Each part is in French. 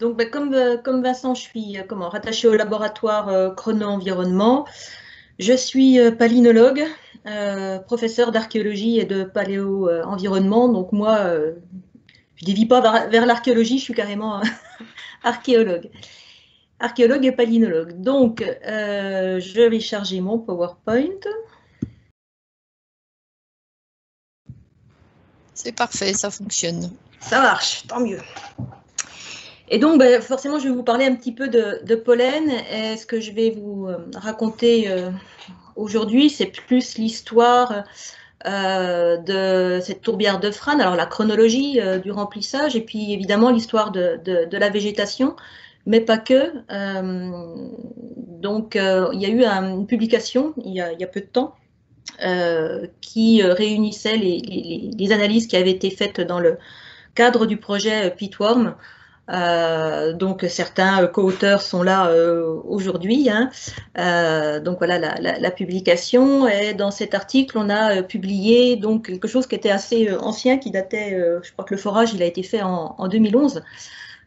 Donc, comme Vincent, je suis rattachée au laboratoire chrono-environnement. Je suis palynologue, professeur d'archéologie et de paléo-environnement. Donc moi, je ne dévie pas vers l'archéologie, je suis carrément archéologue. Archéologue et palynologue. Donc, je vais charger mon PowerPoint. C'est parfait, ça fonctionne. Ça marche, tant mieux. Et donc, forcément, je vais vous parler un petit peu de pollen. Et ce que je vais vous raconter aujourd'hui, c'est plus l'histoire de cette tourbière de Frane, alors la chronologie du remplissage, et puis évidemment l'histoire de la végétation, mais pas que. Donc, il y a eu une publication il y a peu de temps qui réunissait les analyses qui avaient été faites dans le cadre du projet Pitworm. Donc certains co-auteurs sont là aujourd'hui. Hein. Donc voilà la publication. Et dans cet article, on a publié donc quelque chose qui était assez ancien, qui datait, je crois que le forage il a été fait en 2011.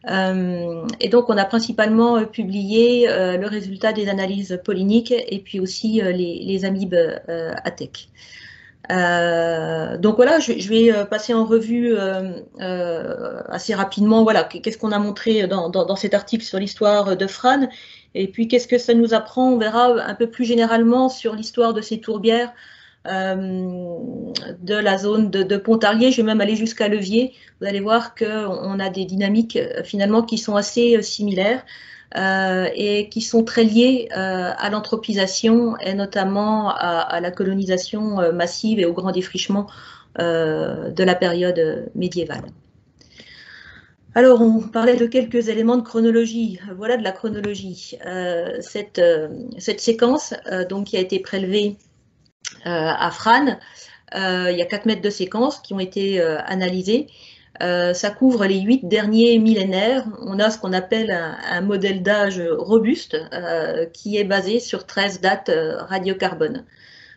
Et donc on a principalement publié le résultat des analyses polliniques et puis aussi les amibes ATEC. Donc voilà, je vais passer en revue assez rapidement. Voilà, qu'est-ce qu'on a montré dans cet article sur l'histoire de Frane, et puis qu'est-ce que ça nous apprend. On verra un peu plus généralement sur l'histoire de ces tourbières de la zone de Pontarlier. Je vais même aller jusqu'à Levier. Vous allez voir qu'on a des dynamiques finalement qui sont assez similaires. Et qui sont très liées à l'anthropisation et notamment à la colonisation massive et au grand défrichement de la période médiévale. Alors, on parlait de quelques éléments de chronologie. Voilà de la chronologie. Cette séquence donc, qui a été prélevée à Frane, il y a 4 mètres de séquence qui ont été analysés. Ça couvre les 8 derniers millénaires. On a ce qu'on appelle un modèle d'âge robuste qui est basé sur 13 dates radiocarbone.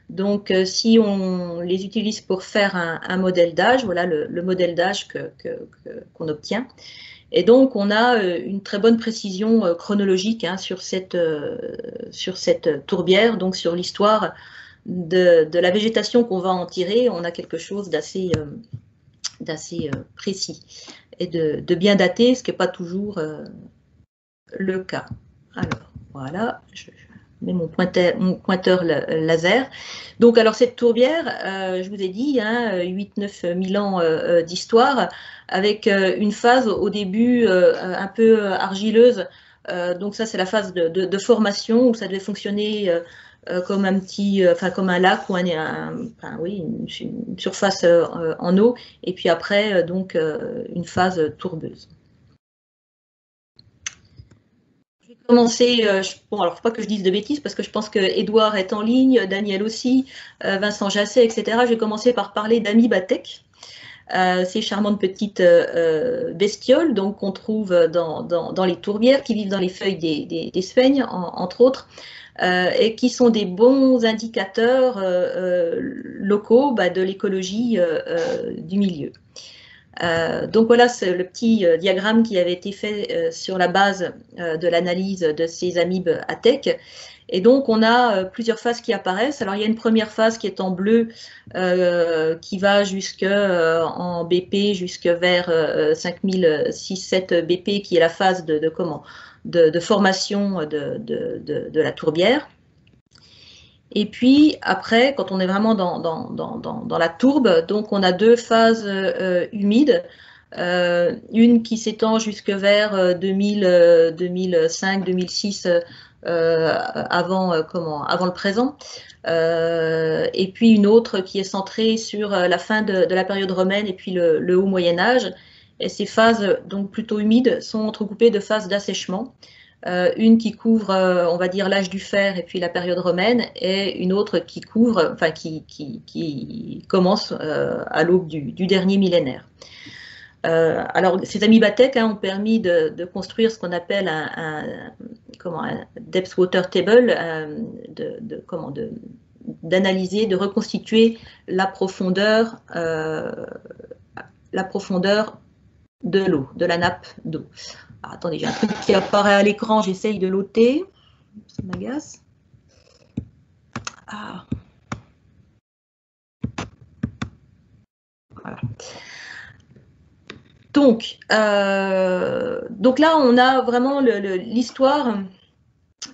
Donc, si on les utilise pour faire un modèle d'âge, voilà le modèle d'âge qu'on obtient. Et donc, on a une très bonne précision chronologique hein, sur cette tourbière, donc sur l'histoire de la végétation qu'on va en tirer. On a quelque chose d'assez précis et de bien daté, ce qui n'est pas toujours le cas. Alors, voilà, je mets mon pointeur laser. Donc, alors, cette tourbière, je vous ai dit, hein, 8-9 000 ans d'histoire, avec une phase au début un peu argileuse. Donc, ça, c'est la phase de formation où ça devait fonctionner comme un comme un lac ou une surface en eau, et puis après donc une phase tourbeuse. Je vais commencer. Bon, alors faut pas que je dise de bêtises parce que je pense que Édouard est en ligne, Daniel aussi, Vincent Jasset, etc. Je vais commencer par parler d'amibes ATEC. Ces charmantes petites bestioles donc qu'on trouve dans les tourbières, qui vivent dans les feuilles des sphènes, entre autres. Et qui sont des bons indicateurs locaux de l'écologie du milieu. Donc voilà, c'est le petit diagramme qui avait été fait sur la base de l'analyse de ces amibes ATEC. Et donc, on a plusieurs phases qui apparaissent. Alors, il y a une première phase qui est en bleu, qui va en BP, jusque vers 5006-7 BP, qui est la phase de formation de la tourbière. Et puis, après, quand on est vraiment dans la tourbe, donc on a 2 phases humides. Une qui s'étend jusque vers 2005-2006, avant le présent, et puis une autre qui est centrée sur la fin de la période romaine et puis le haut Moyen-Âge. Et ces phases, donc plutôt humides, sont entrecoupées de phases d'assèchement. Une qui couvre, on va dire, l'âge du fer et puis la période romaine, et une autre qui couvre, qui commence à l'aube du dernier millénaire. Alors, ces amibes ATEC ont permis de construire ce qu'on appelle un depth water table, d'analyser, de reconstituer la profondeur de l'eau, de la nappe d'eau. attendez, j'ai un truc qui apparaît à l'écran, j'essaye de l'ôter. Ça m'agace. Ah. Voilà. Donc là, on a vraiment l'histoire.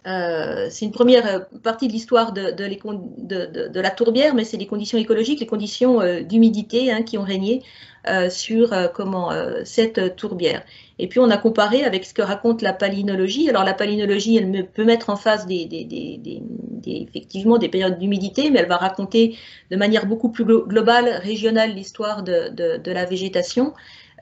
C'est une première partie de l'histoire de la tourbière, mais c'est les conditions écologiques, les conditions d'humidité qui ont régné sur cette tourbière. Et puis on a comparé avec ce que raconte la palynologie. Alors la palynologie, elle peut mettre en face effectivement des périodes d'humidité, mais elle va raconter de manière beaucoup plus globale, régionale, l'histoire de la végétation.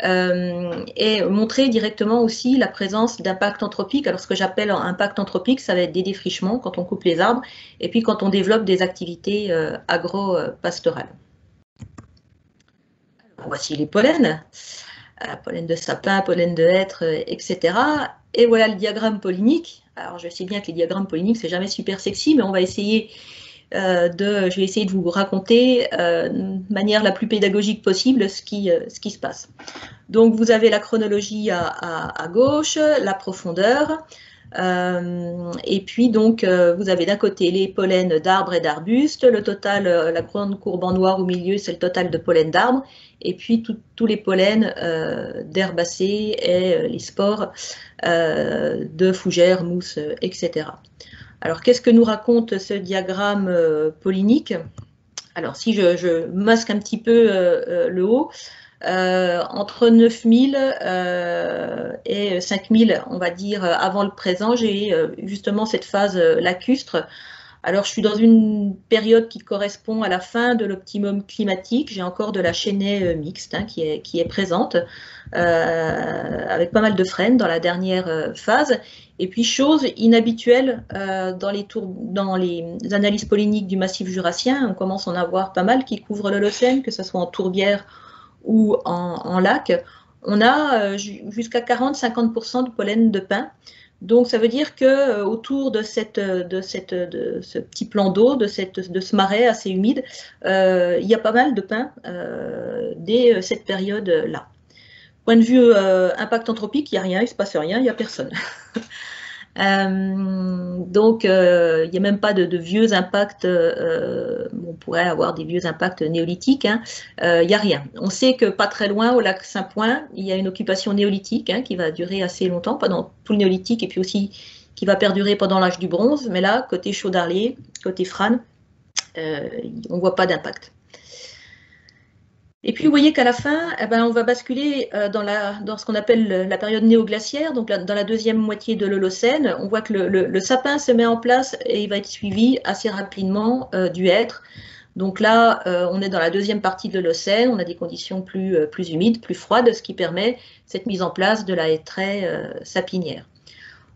Et montrer directement aussi la présence d'impact anthropique. Alors ce que j'appelle impact anthropique, ça va être des défrichements quand on coupe les arbres et puis quand on développe des activités agro-pastorales. Voici les pollens, pollen de sapin, pollen de hêtre, etc. Et voilà le diagramme pollinique. Alors je sais bien que les diagrammes polliniques, c'est jamais super sexy, mais on va essayer je vais essayer de vous raconter de manière la plus pédagogique possible ce qui se passe. Donc vous avez la chronologie à gauche, la profondeur, et puis donc vous avez d'un côté les pollens d'arbres et d'arbustes, le total, la grande courbe en noir au milieu, c'est le total de pollen d'arbres, et puis tous les pollens d'herbacées et les spores de fougères, mousses, etc. Alors, qu'est-ce que nous raconte ce diagramme pollinique? Alors, si je masque un petit peu le haut, entre 9000 et 5000, on va dire, avant le présent, j'ai justement cette phase lacustre. Alors, je suis dans une période qui correspond à la fin de l'optimum climatique. J'ai encore de la chênaie mixte qui est présente, avec pas mal de frênes dans la dernière phase. Et puis, chose inhabituelle dans les analyses polliniques du massif jurassien, on commence à en avoir pas mal qui couvrent l'Holocène, que ce soit en tourbière ou en lac. On a jusqu'à 40-50% de pollen de pin. Donc, ça veut dire que autour de ce petit plan d'eau, de ce marais assez humide, il y a pas mal de pins dès cette période-là. Point de vue impact anthropique, il n'y a rien, il ne se passe rien, il n'y a personne. Donc, il n'y a même pas de vieux impacts. On pourrait avoir des vieux impacts néolithiques. Il n'y a rien. On sait que pas très loin, au lac Saint-Point, il y a une occupation néolithique qui va durer assez longtemps, pendant tout le néolithique, et puis aussi qui va perdurer pendant l'âge du bronze. Mais là, côté Chaudarlier, côté Frasnes, on ne voit pas d'impact. Et puis, vous voyez qu'à la fin, on va basculer dans ce qu'on appelle la période néoglaciaire, donc dans la deuxième moitié de l'Holocène. On voit que le sapin se met en place et il va être suivi assez rapidement du hêtre. Donc là, on est dans la deuxième partie de l'Holocène, on a des conditions plus humides, plus froides, ce qui permet cette mise en place de la hêtraie sapinière.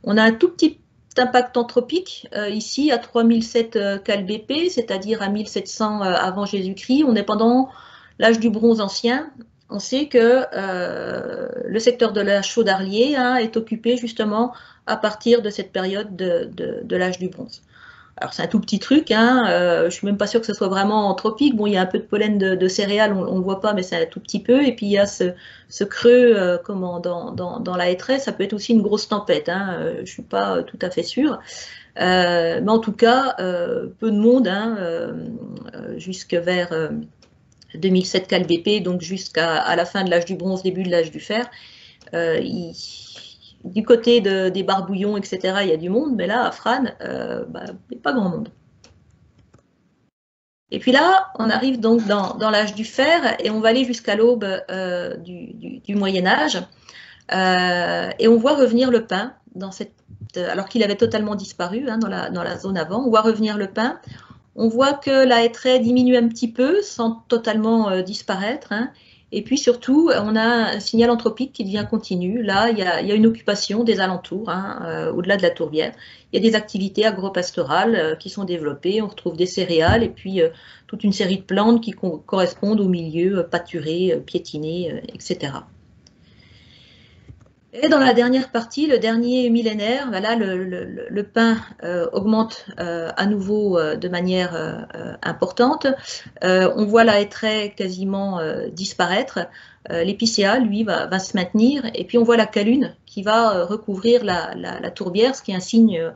On a un tout petit impact anthropique ici à 3007 cal.BP, c'est-à-dire à 1700 avant Jésus-Christ. On est pendant l'âge du bronze ancien. On sait que le secteur de la Chaudarlier est occupé justement à partir de cette période de l'âge du bronze. Alors c'est un tout petit truc, je ne suis même pas sûre que ce soit vraiment anthropique. Bon, il y a un peu de pollen de céréales, on ne le voit pas, mais c'est un tout petit peu. Et puis il y a ce creux dans la hêtraie, ça peut être aussi une grosse tempête. Je ne suis pas tout à fait sûre. Mais en tout cas, peu de monde, jusque vers 2007 cal.BP, donc jusqu'à la fin de l'âge du bronze, début de l'âge du fer. Du côté des barbouillons, etc., il y a du monde, mais là, à Frasnes, il n'y a pas grand monde. Et puis là, on arrive donc dans l'âge du fer et on va aller jusqu'à l'aube du Moyen-Âge. Et on voit revenir le pin, alors qu'il avait totalement disparu dans la zone avant. On voit revenir le pin. On voit que la hêtraie diminue un petit peu sans totalement disparaître. Et puis surtout, on a un signal anthropique qui devient continu. Là, il y a une occupation des alentours, au-delà de la tourbière. Il y a des activités agro-pastorales qui sont développées. On retrouve des céréales et puis toute une série de plantes qui correspondent au milieu pâturé, piétiné, etc. Et dans la dernière partie, le dernier millénaire, là, le pin augmente à nouveau de manière importante. On voit la hêtraie quasiment disparaître. L'épicéa, lui, va se maintenir, et puis on voit la calune qui va recouvrir la tourbière, ce qui est un signe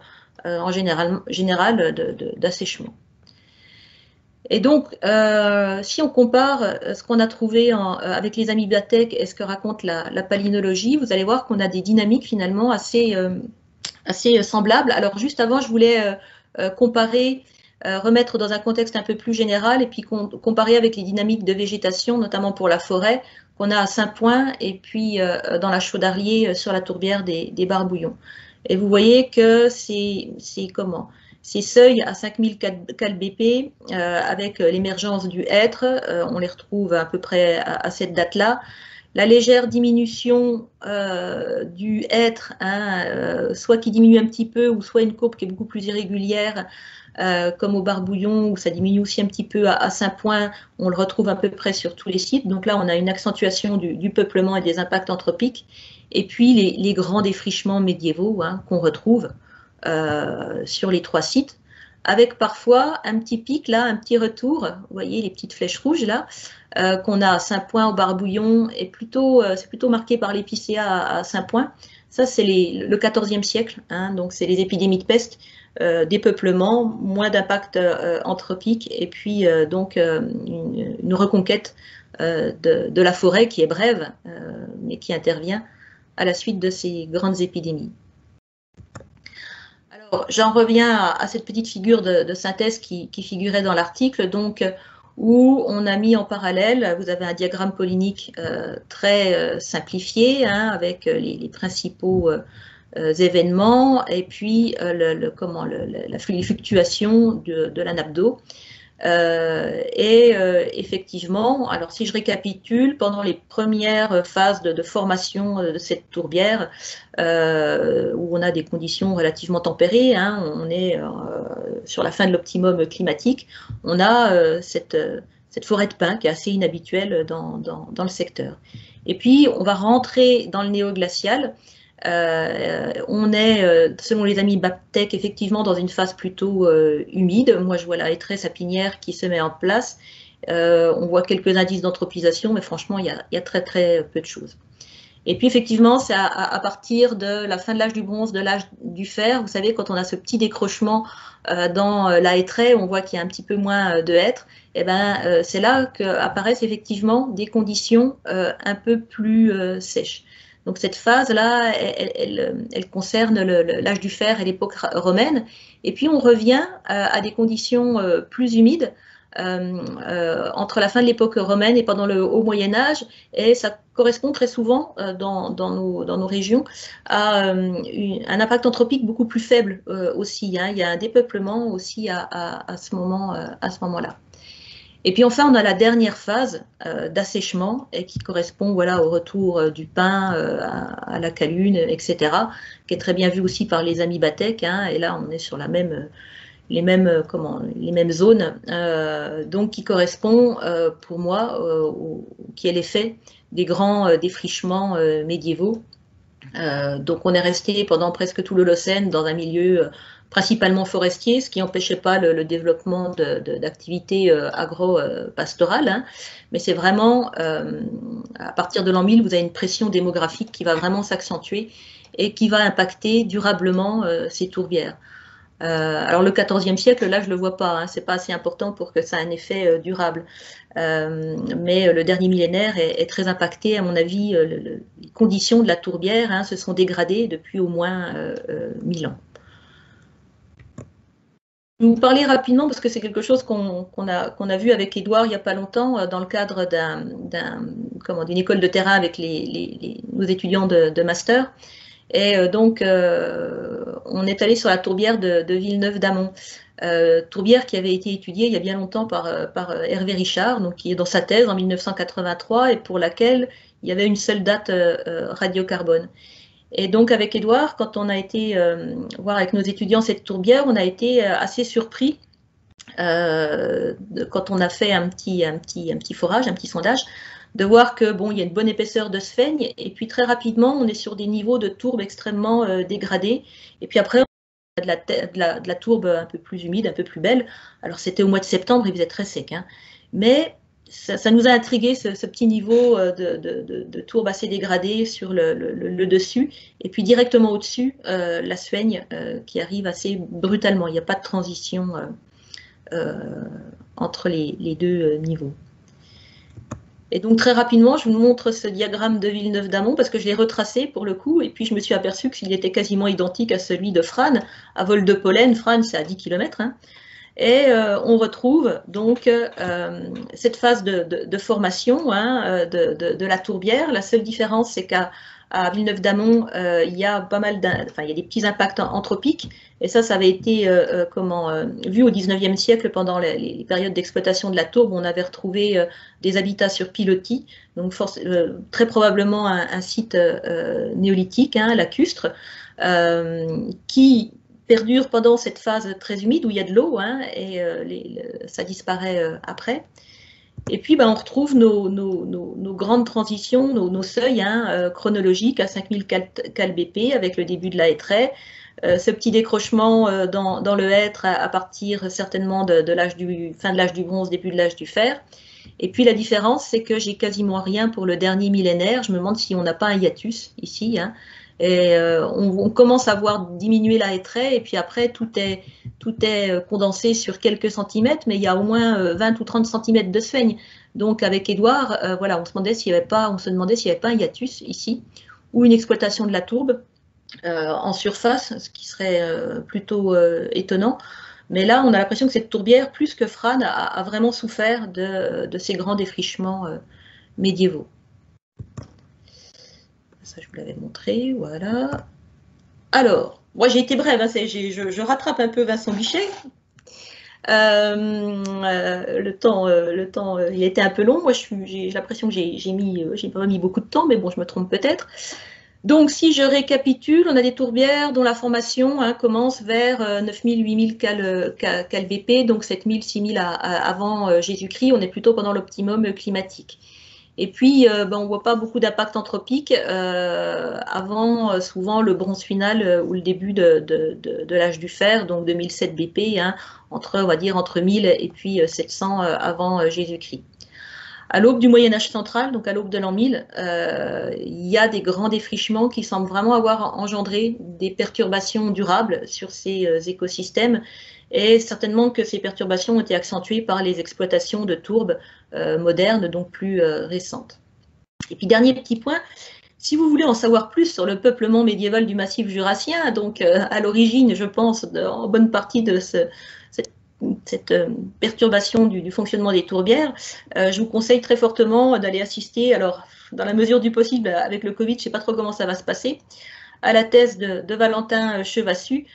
en général d'assèchement. Et donc, si on compare ce qu'on a trouvé avec les amibatèques et ce que raconte la palynologie, vous allez voir qu'on a des dynamiques finalement assez semblables. Alors, juste avant, je voulais comparer, remettre dans un contexte un peu plus général et puis comparer avec les dynamiques de végétation, notamment pour la forêt, qu'on a à Saint-Point et puis dans la Chaudarlier sur la tourbière des Barbouillons. Et vous voyez que c'est comment ? Ces seuils à 5000 cal-BP, avec l'émergence du hêtre, on les retrouve à peu près à cette date-là. La légère diminution du hêtre, hein, soit qui diminue un petit peu, ou soit une courbe qui est beaucoup plus irrégulière, comme au Barbouillon, où ça diminue aussi un petit peu à Saint-Point, on le retrouve à peu près sur tous les sites. Donc là, on a une accentuation du peuplement et des impacts anthropiques. Et puis les grands défrichements médiévaux, hein, qu'on retrouve sur les 3 sites, avec parfois un petit pic là, un petit retour, vous voyez les petites flèches rouges là, qu'on a à Saint-Point, au Barbouillon, et c'est plutôt marqué par l'épicéa à Saint-Point. Ça, c'est le XIVe siècle, hein, donc c'est les épidémies de peste, des peuplements, moins d'impact anthropique, et puis donc une reconquête de la forêt qui est brève, mais qui intervient à la suite de ces grandes épidémies. Alors, j'en reviens à cette petite figure de synthèse qui figurait dans l'article, donc où on a mis en parallèle, vous avez un diagramme polynique très simplifié, hein, avec les principaux événements, et puis les fluctuations de la nappe d'eau. Effectivement, alors si je récapitule, pendant les premières phases de formation de cette tourbière, où on a des conditions relativement tempérées, hein, on est sur la fin de l'optimum climatique, on a cette forêt de pins qui est assez inhabituelle dans le secteur. Et puis on va rentrer dans le néoglacial. On est, selon les amis Baptec, effectivement dans une phase plutôt humide. Moi, je vois la hêtraie sapinière qui se met en place. On voit quelques indices d'anthropisation, mais franchement, il y a très très peu de choses. Et puis, effectivement, c'est à partir de la fin de l'âge du bronze, de l'âge du fer. Vous savez, quand on a ce petit décrochement dans la hêtraie, on voit qu'il y a un petit peu moins de hêtre. Et ben, c'est là qu'apparaissent effectivement des conditions un peu plus sèches. Donc cette phase-là, elle concerne l'âge du fer et l'époque romaine. Et puis on revient à des conditions plus humides entre la fin de l'époque romaine et pendant le Haut Moyen-Âge. Et ça correspond très souvent dans nos régions à un impact anthropique beaucoup plus faible aussi, hein. Il y a un dépeuplement aussi à ce moment-là. Et puis enfin, on a la dernière phase d'assèchement qui correspond voilà, au retour du pin à la calune, etc., qui est très bien vu aussi par les amis Baptec, hein, et là on est sur les mêmes zones, donc qui correspond pour moi, qui est l'effet des grands défrichements médiévaux. Donc on est resté pendant presque tout l'Holocène dans un milieu principalement forestier, ce qui n'empêchait pas le développement d'activités agro-pastorales, hein. Mais c'est vraiment, à partir de l'an 1000, vous avez une pression démographique qui va vraiment s'accentuer et qui va impacter durablement ces tourbières. Alors le XIVe siècle, là je ne le vois pas, hein, c'est pas assez important pour que ça ait un effet durable. Mais le dernier millénaire est très impacté, à mon avis, les conditions de la tourbière, hein, se sont dégradées depuis au moins 1000 ans. Je vais vous parler rapidement parce que c'est quelque chose qu'on a vu avec Édouard il n'y a pas longtemps dans le cadre d'une école de terrain avec nos étudiants de master. Et donc, on est allé sur la tourbière de Villeneuve-d'Amont. Tourbière qui avait été étudiée il y a bien longtemps par Hervé Richard, donc qui est dans sa thèse en 1983 et pour laquelle il y avait une seule date radiocarbone. Et donc avec Édouard, quand on a été voir avec nos étudiants cette tourbière, on a été assez surpris quand on a fait un petit forage, un petit sondage, de voir que bon, il y a une bonne épaisseur de sphaigne et puis très rapidement on est sur des niveaux de tourbe extrêmement dégradés. Et puis après on a de la tourbe un peu plus humide, un peu plus belle. Alors c'était au mois de septembre, il faisait très sec, hein. Mais ça nous a intrigué ce petit niveau de tourbe assez dégradée sur le dessus, et puis directement au-dessus, la Sueigne qui arrive assez brutalement. Il n'y a pas de transition entre les deux niveaux. Et donc très rapidement, je vous montre ce diagramme de Villeneuve-d'Amont parce que je l'ai retracé pour le coup, et puis je me suis aperçue qu'il était quasiment identique à celui de Frasnes, à vol de pollen. Frasnes, c'est à 10 km. Hein. Et on retrouve donc cette phase de formation hein, de la tourbière. La seule différence, c'est qu'à Villeneuve-d'Amont, il y a pas mal il y a des petits impacts anthropiques. Et ça avait été vu au 19e siècle pendant les périodes d'exploitation de la tourbe. On avait retrouvé des habitats sur pilotis, donc très probablement un site néolithique, hein, lacustre, qui perdure pendant cette phase très humide où il y a de l'eau hein, et ça disparaît après. Et puis on retrouve nos grandes transitions, nos seuils hein, chronologiques à 5000 cal-BP avec le début de la hêtraie, ce petit décrochement dans le hêtre à partir certainement de fin de l'âge du bronze, début de l'âge du fer. Et puis la différence, c'est que j'ai quasiment rien pour le dernier millénaire. Je me demande si on n'a pas un hiatus ici. Hein. Et on commence à voir diminuer la hêtraie et puis après tout est condensé sur quelques centimètres, mais il y a au moins 20 ou 30 centimètres de Sueigne. Donc avec Édouard, voilà, on se demandait s'il n'y avait pas un hiatus ici ou une exploitation de la tourbe en surface, ce qui serait plutôt étonnant. Mais là, on a l'impression que cette tourbière, plus que Frasnes, a vraiment souffert de ces grands défrichements médiévaux. Ça, je vous l'avais montré, voilà. Alors, moi j'ai été brève, hein, je rattrape un peu Vincent Bichet. Le temps, il était un peu long. Moi, j'ai l'impression que j'ai pas mis beaucoup de temps, mais bon, je me trompe peut-être. Donc, si je récapitule, on a des tourbières dont la formation hein, commence vers 9000, 8000 cal BP, donc 7000, 6000 avant Jésus-Christ. On est plutôt pendant l'optimum climatique. Et puis, on ne voit pas beaucoup d'impact anthropique avant souvent le bronze final ou le début de l'âge du fer, donc 2007 BP, hein, on va dire entre 1000 et puis 700 avant Jésus-Christ. À l'aube du Moyen-Âge central, donc à l'aube de l'an 1000, il y a des grands défrichements qui semblent vraiment avoir engendré des perturbations durables sur ces écosystèmes. Et certainement que ces perturbations ont été accentuées par les exploitations de tourbes modernes, donc plus récentes. Et puis dernier petit point, si vous voulez en savoir plus sur le peuplement médiéval du massif jurassien, donc à l'origine, je pense, en bonne partie de cette perturbation du fonctionnement des tourbières, je vous conseille très fortement d'aller assister, alors dans la mesure du possible, avec le Covid, je ne sais pas trop comment ça va se passer, à la thèse de Valentin Chevassus,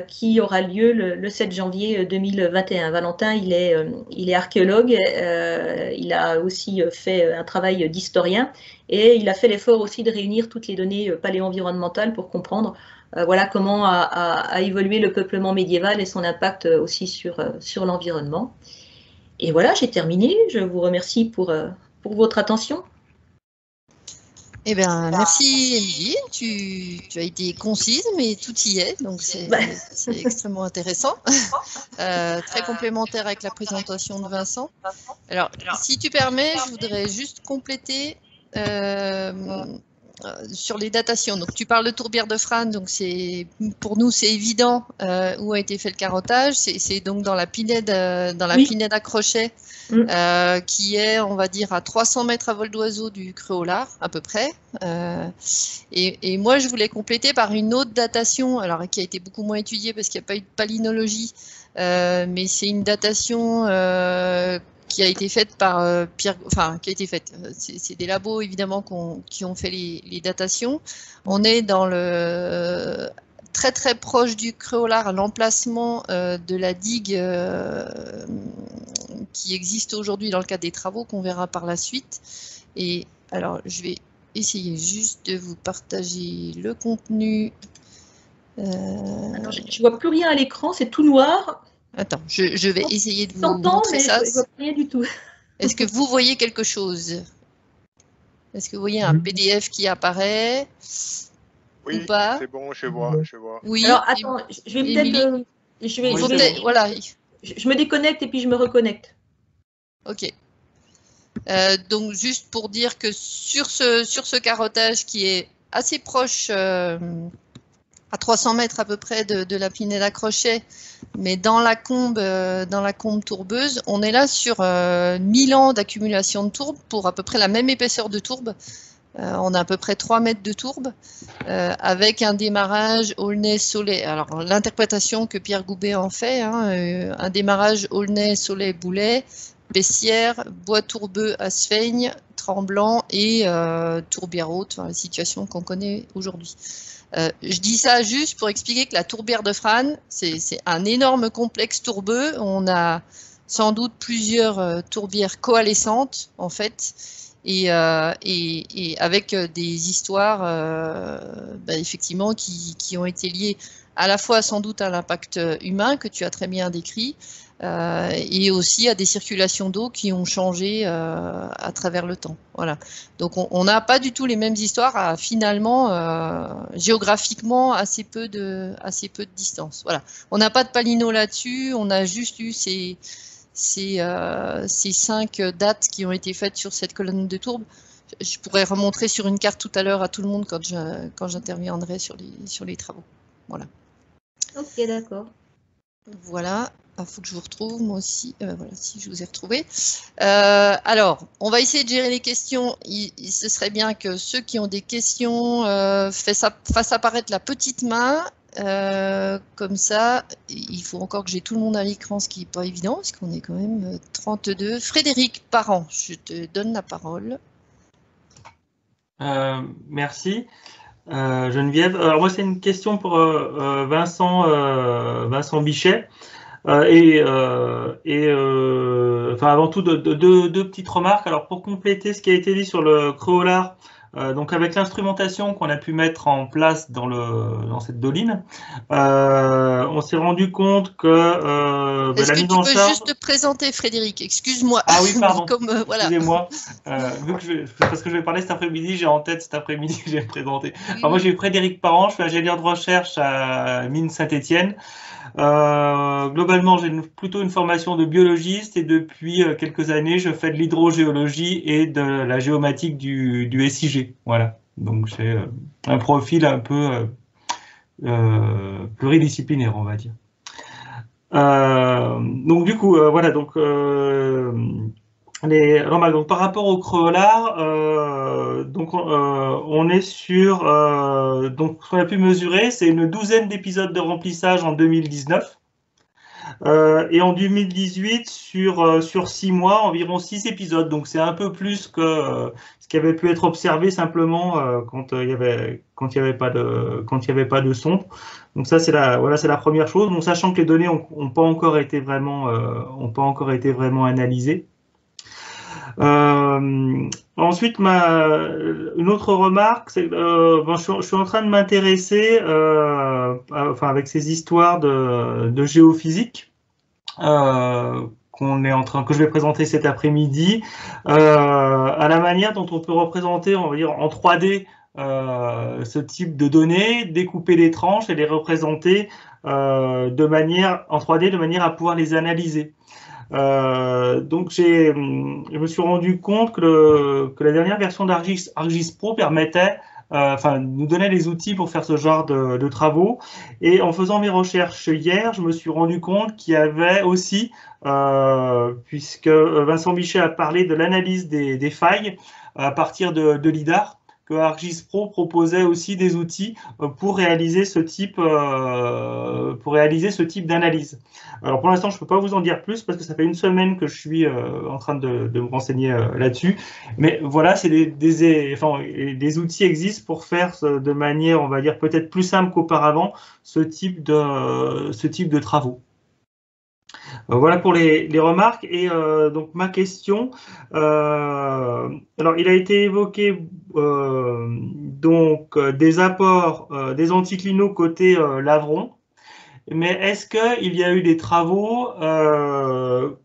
qui aura lieu le 7 janvier 2021. Valentin, il est archéologue, il a aussi fait un travail d'historien et il a fait l'effort aussi de réunir toutes les données paléo-environnementales pour comprendre voilà, comment a évolué le peuplement médiéval et son impact aussi sur l'environnement. Et voilà, j'ai terminé. Je vous remercie pour votre attention. Eh bien, merci Émilie, tu as été concise, mais tout y est, donc c'est extrêmement intéressant, très complémentaire avec la présentation de Vincent. Alors, si tu permets, je voudrais juste compléter sur les datations. Donc, tu parles de tourbière de Frasnes, donc pour nous c'est évident où a été fait le carottage. C'est donc dans la pinède, pinède à crochet, qui est, on va dire, à 300 mètres à vol d'oiseau du creux au lard, à peu près. Et moi, je voulais compléter par une autre datation, alors qui a été beaucoup moins étudiée parce qu'il n'y a pas eu de palynologie, mais c'est une datation qui a été faite par Pierre, enfin qui a été faite. C'est des labos évidemment qui ont fait les datations. On est dans le très très proche du creux au lard, à l'emplacement de la digue qui existe aujourd'hui dans le cadre des travaux qu'on verra par la suite. Et alors je vais essayer juste de vous partager le contenu. Alors, je ne vois plus rien à l'écran, c'est tout noir. Attends, je vais essayer de vous montrer ça. Je ne vois rien du tout. Est-ce que vous voyez quelque chose? Est-ce que vous voyez un PDF qui apparaît? Oui, ou pas? C'est bon, je vois. Oui. Alors, attends, je vais peut-être... voilà. Je me déconnecte et puis je me reconnecte. Ok. Donc juste pour dire que sur ce carottage qui est assez proche, à 300 mètres à peu près de la pinède à crochet, mais dans la combe tourbeuse, on est là sur 1000 ans d'accumulation de tourbe pour à peu près la même épaisseur de tourbe. On a à peu près 3 mètres de tourbe avec un démarrage Aulnay-Soleil. Alors l'interprétation que Pierre Goubet en fait, un démarrage Aulnay-Soleil-Boulet, Bessières, Bois-Tourbeux, Asfeigne, Tremblant et Tourbière-Haute, enfin, la situation qu'on connaît aujourd'hui. Je dis ça juste pour expliquer que la tourbière de Frasnes, c'est un énorme complexe tourbeux. On a sans doute plusieurs tourbières coalescentes, en fait, et avec des histoires effectivement qui ont été liées à la fois sans doute à l'impact humain que tu as très bien décrit, et aussi à des circulations d'eau qui ont changé à travers le temps. Voilà. Donc on n'a pas du tout les mêmes histoires, finalement géographiquement assez peu de distance. Voilà. On n'a pas de palino là-dessus, on a juste eu ces 5 dates qui ont été faites sur cette colonne de tourbe. Je pourrais remontrer sur une carte tout à l'heure à tout le monde quand j'interviendrai sur les travaux. Voilà. Ok, d'accord. Voilà. Il faut que je vous retrouve, moi aussi. Voilà, si je vous ai retrouvé. Alors, on va essayer de gérer les questions. Ce serait bien que ceux qui ont des questions fassent apparaître la petite main. Comme ça, il faut encore que j'ai tout le monde à l'écran, ce qui n'est pas évident, parce qu'on est quand même 32. Frédéric Parent, je te donne la parole. Merci. Geneviève. Alors moi, c'est une question pour Vincent Bichet. Enfin, avant tout, deux petites remarques. Alors, pour compléter ce qui a été dit sur le Créolard, donc avec l'instrumentation qu'on a pu mettre en place dans cette doline, on s'est rendu compte que est-ce que tu peux juste te présenter, Frédéric? Excuse-moi. Ah oui, pardon. Voilà. Excusez-moi. Parce que je vais parler cet après-midi, j'ai en tête cet après-midi que je vais me présenter. Oui. Alors moi, j'ai Frédéric Parent, je suis ingénieur de recherche à Mines Saint-Étienne. Globalement, j'ai plutôt une formation de biologiste et depuis quelques années, je fais de l'hydrogéologie et de la géomatique du SIG. Voilà. Donc, j'ai un profil un peu pluridisciplinaire, on va dire. Donc, du coup, voilà. Donc, les remarques. Donc, par rapport au Créolard, on est sur donc ce qu'on a pu mesurer, c'est une 12aine d'épisodes de remplissage en 2019 et en 2018 sur 6 mois environ 6 épisodes. Donc c'est un peu plus que ce qui avait pu être observé simplement quand il y avait pas de son. Donc ça c'est la première chose. Bon, sachant que les données ont pas encore été vraiment analysées. Ensuite, une autre remarque, c'est je suis en train de m'intéresser, avec ces histoires de géophysique que je vais présenter cet après-midi, à la manière dont on peut représenter, on va dire, en 3D ce type de données, découper les tranches et les représenter en 3D de manière à pouvoir les analyser. Donc je me suis rendu compte que la dernière version d'ArcGIS Pro permettait, nous donnait les outils pour faire ce genre de travaux. Et en faisant mes recherches hier, je me suis rendu compte qu'il y avait aussi, puisque Vincent Bichet a parlé de l'analyse des failles à partir de LIDAR, que ArcGIS Pro proposait aussi des outils pour réaliser ce type d'analyse. Alors pour l'instant, je ne peux pas vous en dire plus parce que ça fait une semaine que je suis en train de me renseigner là-dessus. Mais voilà, c'est des outils existent pour faire de manière, on va dire, peut-être plus simple qu'auparavant, ce type de travaux. Voilà pour les remarques. Et donc ma question, alors il a été évoqué des apports des anticlinaux côté Lavron, mais est-ce qu'il y a eu des travaux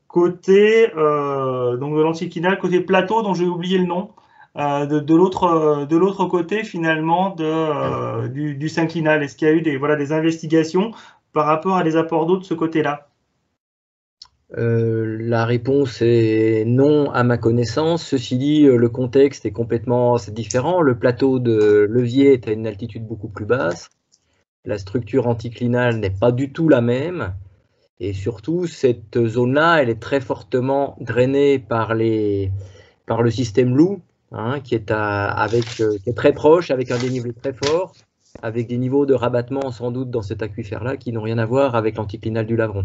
côté donc de l'anticlinal côté plateau dont j'ai oublié le nom, de l'autre côté finalement du synclinal? Est-ce qu'il y a eu des investigations par rapport à des apports d'eau de ce côté-là? La réponse est non à ma connaissance. Ceci dit, le contexte est complètement différent. Le plateau de Levier est à une altitude beaucoup plus basse. La structure anticlinale n'est pas du tout la même. Et surtout, cette zone-là, elle est très fortement drainée par le système Loup, hein, qui est très proche, avec un dénivelé très fort, avec des niveaux de rabattement sans doute dans cet aquifère-là qui n'ont rien à voir avec l'anticlinal du Lavron.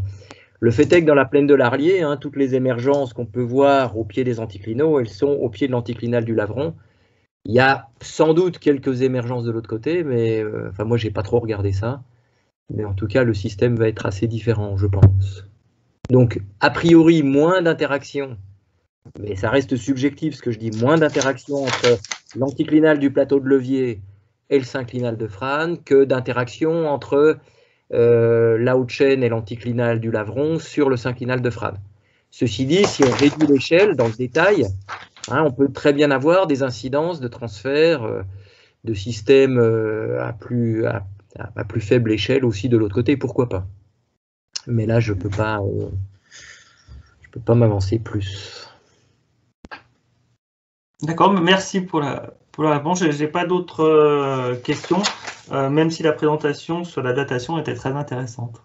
Le fait est que dans la plaine de l'Arlier, hein, toutes les émergences qu'on peut voir au pied des anticlinaux, elles sont au pied de l'anticlinal du Lavron. Il y a sans doute quelques émergences de l'autre côté, mais enfin, moi, j'ai pas trop regardé ça. Mais en tout cas, le système va être assez différent, je pense. Donc, a priori, moins d'interactions, mais ça reste subjectif ce que je dis, moins d'interactions entre l'anticlinal du plateau de Levier et le synclinal de Frasnes que d'interactions entre la haute chaîne et l'anticlinal du Lavron sur le synclinal de Frasnes. Ceci dit, si on réduit l'échelle dans le détail, hein, on peut très bien avoir des incidences de transfert de systèmes à plus faible échelle aussi de l'autre côté, pourquoi pas. Mais là, je peux pas m'avancer plus. D'accord, merci pour la réponse. Je n'ai pas d'autres questions, même si la présentation sur la datation était très intéressante.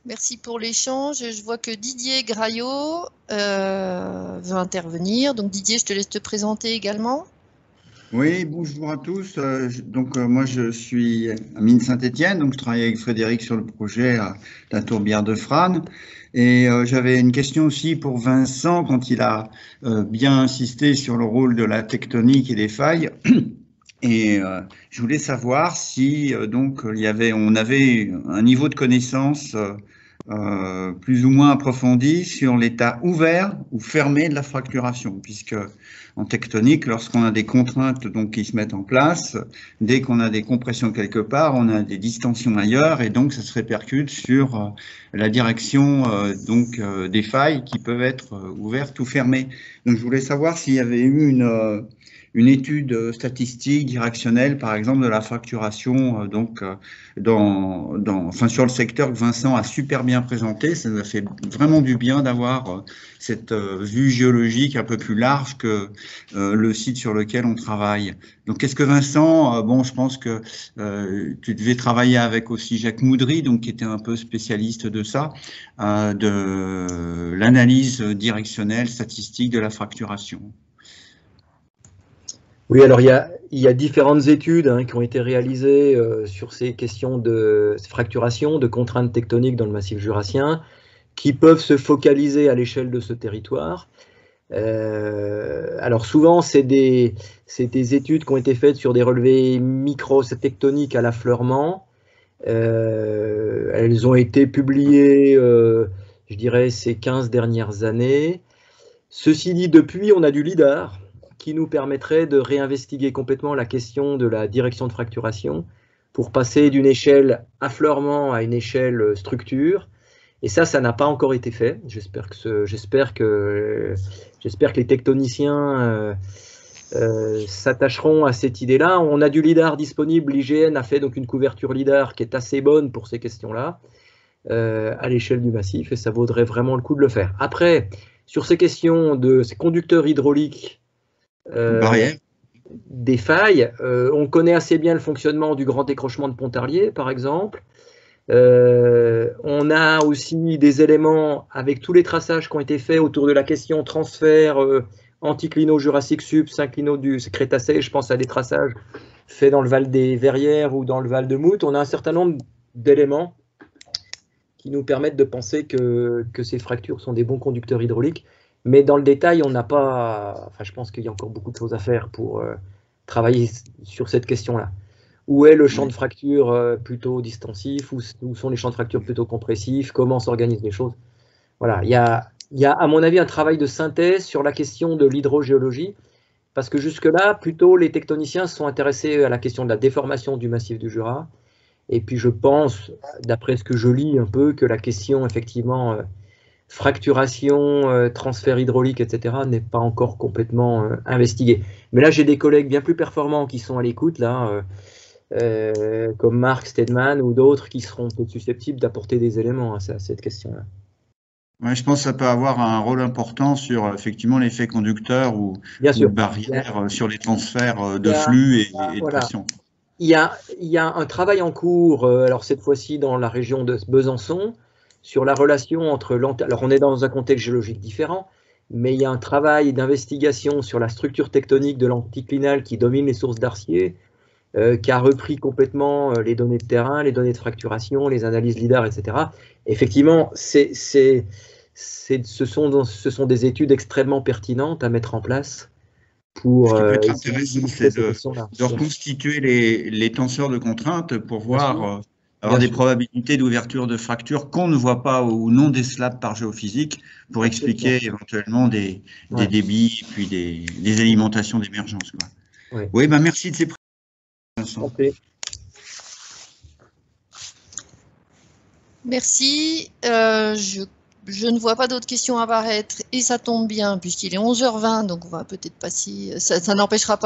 Merci pour l'échange. Je vois que Didier Graillot veut intervenir. Donc Didier, je te laisse te présenter également. Oui, bonjour à tous. Moi, je suis à Mines Saint-Étienne, donc je travaille avec Frédéric sur le projet à la tourbière de Frasnes. Et j'avais une question aussi pour Vincent, quand il a bien insisté sur le rôle de la tectonique et des failles. Et je voulais savoir si on avait un niveau de connaissance plus ou moins approfondi sur l'état ouvert ou fermé de la fracturation, puisque en tectonique, lorsqu'on a des contraintes qui se mettent en place, dès qu'on a des compressions quelque part, on a des distensions ailleurs, et donc ça se répercute sur la direction des failles qui peuvent être ouvertes ou fermées. Donc je voulais savoir s'il y avait eu une étude statistique directionnelle, par exemple, de la fracturation, sur le secteur que Vincent a super bien présenté. Ça nous a fait vraiment du bien d'avoir cette vue géologique un peu plus large que le site sur lequel on travaille. Donc, qu'est-ce que Vincent, je pense que tu devais travailler avec aussi Jacques Moudry, qui était un peu spécialiste de ça, de l'analyse directionnelle statistique de la fracturation. Oui, alors il y a différentes études qui ont été réalisées sur ces questions de fracturation, de contraintes tectoniques dans le massif jurassien, qui peuvent se focaliser à l'échelle de ce territoire. Alors souvent, c'est des études qui ont été faites sur des relevés micro-tectoniques à l'affleurement. Elles ont été publiées, je dirais, ces 15 dernières années. Ceci dit, depuis, on a du LIDAR, qui nous permettrait de réinvestiguer complètement la question de la direction de fracturation pour passer d'une échelle affleurement à une échelle structure. Et ça n'a pas encore été fait. J'espère que les tectoniciens s'attacheront à cette idée-là. On a du LIDAR disponible. L'IGN a fait donc une couverture LIDAR qui est assez bonne pour ces questions-là à l'échelle du massif, et ça vaudrait vraiment le coup de le faire. Après, sur ces questions de ces conducteurs hydrauliques, des failles, on connaît assez bien le fonctionnement du grand décrochement de Pontarlier, par exemple. On a aussi des éléments avec tous les traçages qui ont été faits autour de la question transfert anticlino-jurassique sub, synclino du Crétacé. Je pense à des traçages faits dans le Val des Verrières ou dans le Val de Mout. On a un certain nombre d'éléments qui nous permettent de penser que ces fractures sont des bons conducteurs hydrauliques. Mais dans le détail, on n'a pas. Enfin, je pense qu'il y a encore beaucoup de choses à faire pour travailler sur cette question-là. Où est le champ de fracture plutôt distensif? Où sont les champs de fracture plutôt compressifs? Comment s'organisent les choses? Voilà. Il y a, à mon avis, un travail de synthèse sur la question de l'hydrogéologie, parce que jusque-là, plutôt, les tectoniciens se sont intéressés à la question de la déformation du massif du Jura. Et puis, je pense, d'après ce que je lis un peu, que la question, effectivement, fracturation, transfert hydraulique, etc., n'est pas encore complètement investiguée. Mais là, j'ai des collègues bien plus performants qui sont à l'écoute, là, comme Mark Steadman ou d'autres qui seront peut-être susceptibles d'apporter des éléments à cette question-là. Ouais, je pense que ça peut avoir un rôle important sur effectivement l'effet conducteur ou barrière sur les transferts de flux et de pression. Il y a un travail en cours, alors cette fois-ci dans la région de Besançon, sur la relation entre alors on est dans un contexte géologique différent, mais il y a un travail d'investigation sur la structure tectonique de l'anticlinal qui domine les sources d'Arcier, qui a repris complètement les données de terrain, les données de fracturation, les analyses LIDAR, etc. Effectivement, ce sont des études extrêmement pertinentes à mettre en place pour ce qui peut être intéressant, c'est de reconstituer les tenseurs de contraintes pour voir avoir des probabilités d'ouverture de fractures qu'on ne voit pas ou non décelables par géophysique pour expliquer éventuellement des débits et puis des alimentations d'émergence. Oui, bah merci de ces présentations. Merci. Je ne vois pas d'autres questions apparaître et ça tombe bien puisqu'il est 11h20, donc on va peut-être passer. Ça n'empêchera pas